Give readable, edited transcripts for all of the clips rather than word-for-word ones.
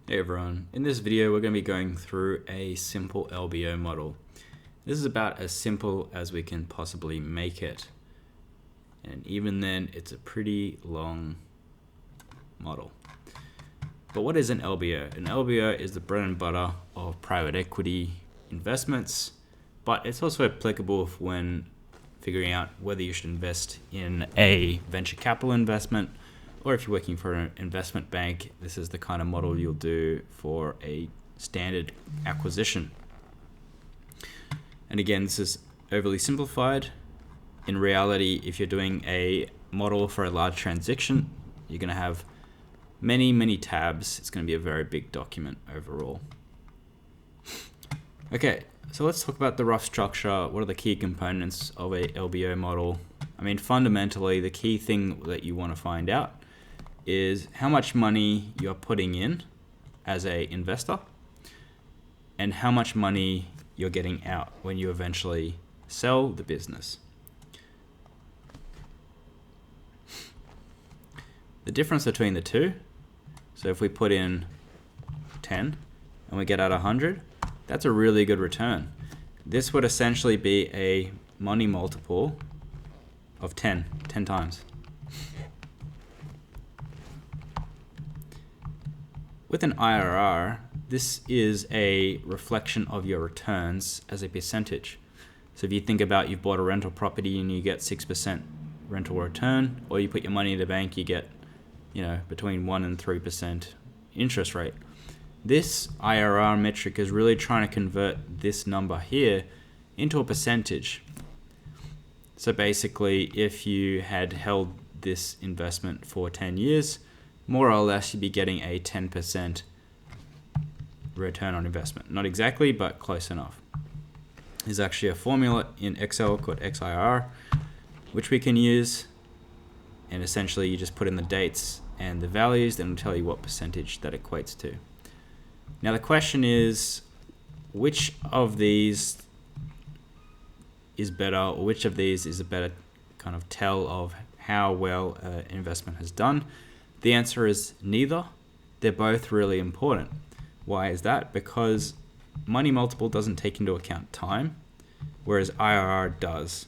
Hey everyone, in this video we're going to be going through a simple LBO model. This is about as simple as we can possibly make it, and even then it's a pretty long model. But what is an LBO? An LBO is the bread and butter of private equity investments, but it's also applicable when figuring out whether you should invest in a venture capital investment, or if you're working for an investment bank, this is the kind of model you'll do for a standard acquisition. And again, this is overly simplified. In reality, if you're doing a model for a large transaction, you're going to have many tabs. It's going to be a very big document overall. Okay, so let's talk about the rough structure. What are the key components of a LBO model? I mean, fundamentally, the key thing that you want to find out is how much money you're putting in as an investor and how much money you're getting out when you eventually sell the business. The difference between the two, so if we put in 10 and we get out 100, that's a really good return. This would essentially be a money multiple of 10 times. With an IRR, this is a reflection of your returns as a percentage. So if you think about you've bought a rental property and you get 6% rental return, or you put your money in the bank, you get, between 1 and 3% interest rate. This IRR metric is really trying to convert this number here into a percentage. So basically, if you had held this investment for 10 years, more or less you'd be getting a 10% return on investment. Not exactly, but close enough. There's actually a formula in Excel called XIR, which we can use. And essentially you just put in the dates and the values, then it'll tell you what percentage that equates to. Now the question is, which of these is better, or which of these is a better kind of tell of how well an investment has done? The answer is neither. They're both really important. Why is that? Because money multiple doesn't take into account time, whereas IRR does.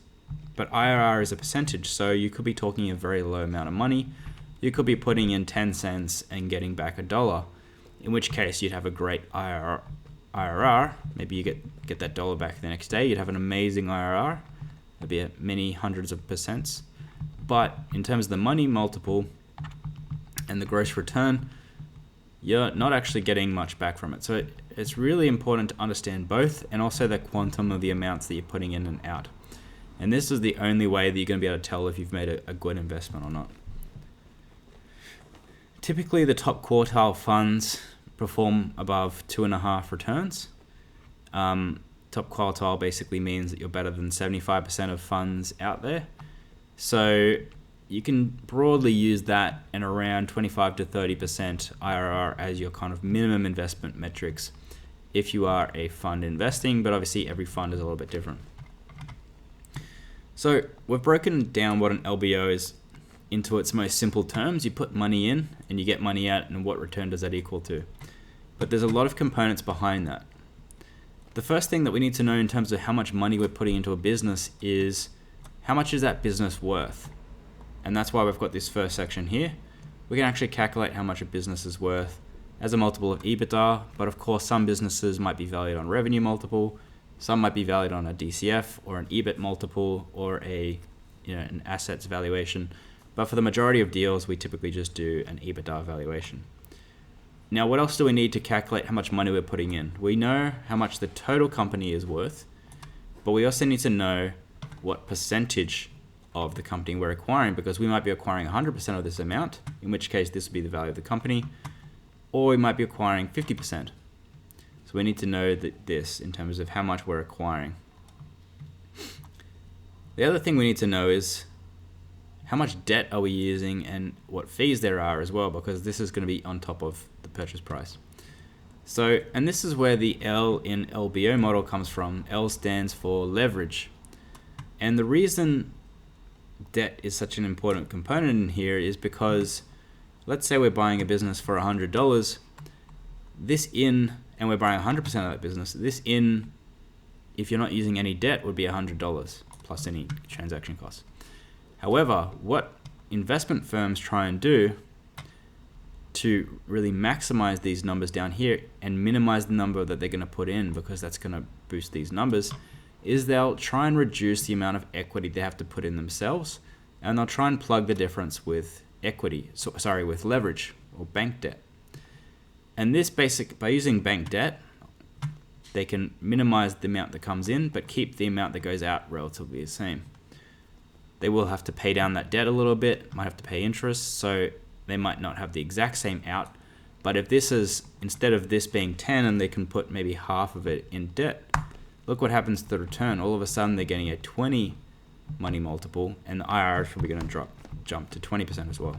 But IRR is a percentage, so you could be talking a very low amount of money. You could be putting in 10 cents and getting back $1, in which case you'd have a great IRR. Maybe you get that dollar back the next day. You'd have an amazing IRR. It'd be at many hundreds of percents. But in terms of the money multiple and the gross return, you're not actually getting much back from it. So it's really important to understand both, and also the quantum of the amounts that you're putting in and out. And this is the only way that you're going to be able to tell if you've made a good investment or not. Typically, the top quartile funds perform above 2.5 returns. Top quartile basically means that you're better than 75% of funds out there. So you can broadly use that and around 25 to 30% IRR as your kind of minimum investment metrics if you are a fund investing, but obviously every fund is a little bit different. So we've broken down what an LBO is into its most simple terms. You put money in and you get money out, and what return does that equal to? But there's a lot of components behind that. The first thing that we need to know in terms of how much money we're putting into a business is how much is that business worth? And that's why we've got this first section here. We can actually calculate how much a business is worth as a multiple of EBITDA, but of course some businesses might be valued on revenue multiple, some might be valued on a DCF or an EBIT multiple or an assets valuation. But for the majority of deals, we typically just do an EBITDA valuation. Now, what else do we need to calculate how much money we're putting in? We know how much the total company is worth, but we also need to know what percentage of the company we're acquiring, because we might be acquiring 100% of this amount, in which case this would be the value of the company, or we might be acquiring 50%. So we need to know this in terms of how much we're acquiring. The other thing we need to know is how much debt are we using and what fees there are as well, because this is going to be on top of the purchase price. So, and this is where the L in LBO model comes from. L stands for leverage. And the reason debt is such an important component in here is because let's say we're buying a business for $100. and we're buying 100% of that business, if you're not using any debt, would be $100 plus any transaction costs. However, what investment firms try and do to really maximize these numbers down here and minimize the number that they're going to put in, because that's going to boost these numbers, is they'll try and reduce the amount of equity they have to put in themselves, and they'll try and plug the difference with with leverage or bank debt. And by using bank debt, they can minimize the amount that comes in, but keep the amount that goes out relatively the same. They will have to pay down that debt a little bit, might have to pay interest, so they might not have the exact same out. But if this is, instead of this being 10 and they can put maybe half of it in debt, look what happens to the return. All of a sudden they're getting a 20 money multiple, and the IRR is probably going to jump to 20% as well.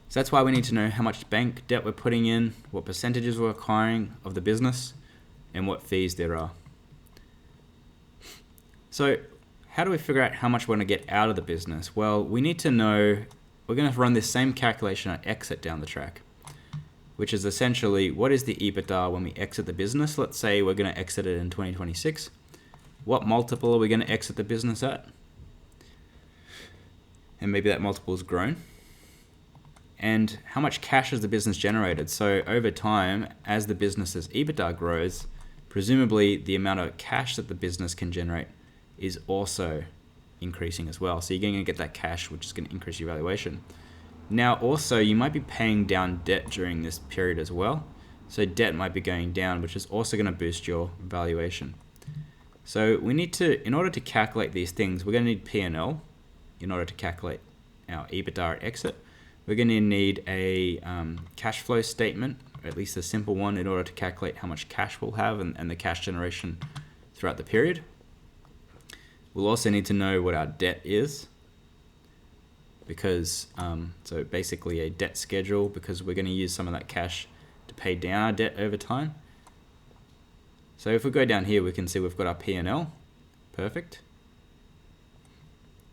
So that's why we need to know how much bank debt we're putting in, what percentages we're acquiring of the business, and what fees there are. So how do we figure out how much we're going to get out of the business? Well, we need to know, we're going to run this same calculation at exit down the track, which is essentially what is the EBITDA when we exit the business. Let's say we're going to exit it in 2026. What multiple are we going to exit the business at? And maybe that multiple has grown. And how much cash has the business generated? So over time, as the business's EBITDA grows, presumably the amount of cash that the business can generate is also increasing as well. So you're going to get that cash, which is going to increase your valuation. Now also, you might be paying down debt during this period as well. So debt might be going down, which is also going to boost your valuation. So we need to, in order to calculate these things, we're going to need P&L in order to calculate our EBITDA at exit. We're going to need a cash flow statement, or at least a simple one, in order to calculate how much cash we'll have and the cash generation throughout the period. We'll also need to know what our debt is, because so basically a debt schedule, because we're going to use some of that cash to pay down our debt over time. So if we go down here, we can see we've got our P&L. Perfect.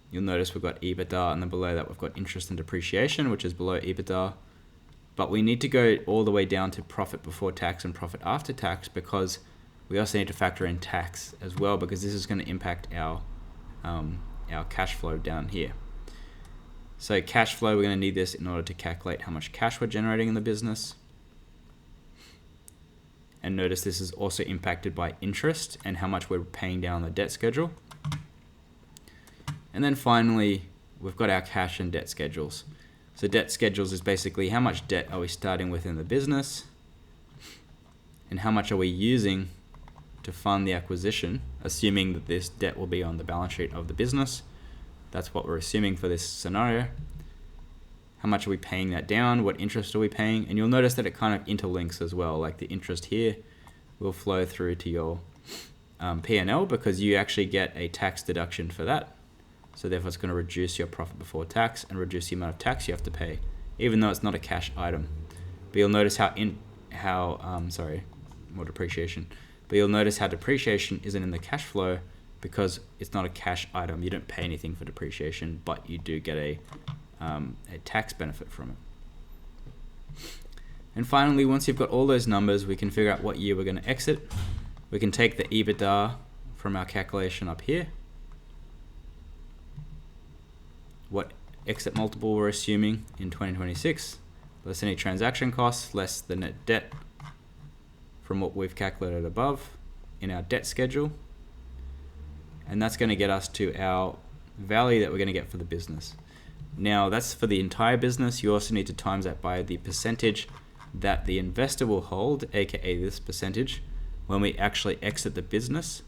You'll notice we've got EBITDA, and then below that we've got interest and depreciation, which is below EBITDA. But we need to go all the way down to profit before tax and profit after tax, because we also need to factor in tax as well, because this is going to impact our cash flow down here. So cash flow, we're going to need this in order to calculate how much cash we're generating in the business. And notice this is also impacted by interest and how much we're paying down the debt schedule. And then finally, we've got our cash and debt schedules. So debt schedules is basically how much debt are we starting with in the business, and how much are we using to fund the acquisition, assuming that this debt will be on the balance sheet of the business. That's what we're assuming for this scenario. How much are we paying that down? What interest are we paying? And you'll notice that it kind of interlinks as well. Like the interest here will flow through to your P&L, because you actually get a tax deduction for that. So therefore it's going to reduce your profit before tax and reduce the amount of tax you have to pay, even though it's not a cash item. But you'll notice more depreciation. But you'll notice how depreciation isn't in the cash flow, because it's not a cash item. You don't pay anything for depreciation, but you do get a tax benefit from it. And finally, once you've got all those numbers, we can figure out what year we're going to exit. We can take the EBITDA from our calculation up here, what exit multiple we're assuming in 2026, less any transaction costs, less the net debt from what we've calculated above in our debt schedule. And that's going to get us to our value that we're going to get for the business. Now that's for the entire business. You also need to times that by the percentage that the investor will hold, aka this percentage, when we actually exit the business.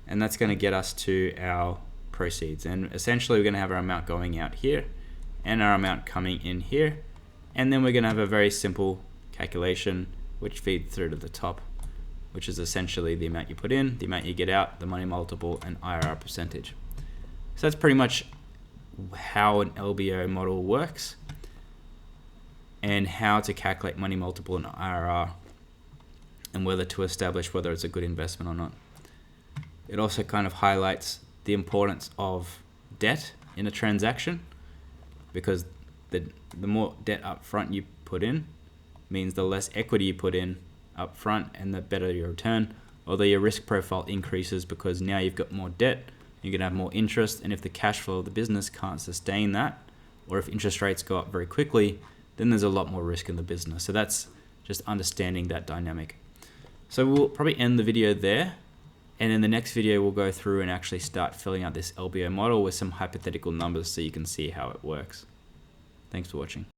And that's going to get us to our proceeds. And essentially we're going to have our amount going out here and our amount coming in here. And then we're going to have a very simple calculation which feeds through to the top, which is essentially the amount you put in, the amount you get out, the money multiple, and IRR percentage. So that's pretty much how an LBO model works, and how to calculate money multiple and IRR, and whether to establish whether it's a good investment or not. It also kind of highlights the importance of debt in a transaction, because the more debt up front you put in means the less equity you put in up front and the better your return. Although your risk profile increases because now you've got more debt, you're going to have more interest, and if the cash flow of the business can't sustain that, or if interest rates go up very quickly, then there's a lot more risk in the business. So that's just understanding that dynamic. So we'll probably end the video there, and in the next video we'll go through and actually start filling out this LBO model with some hypothetical numbers so you can see how it works. Thanks for watching.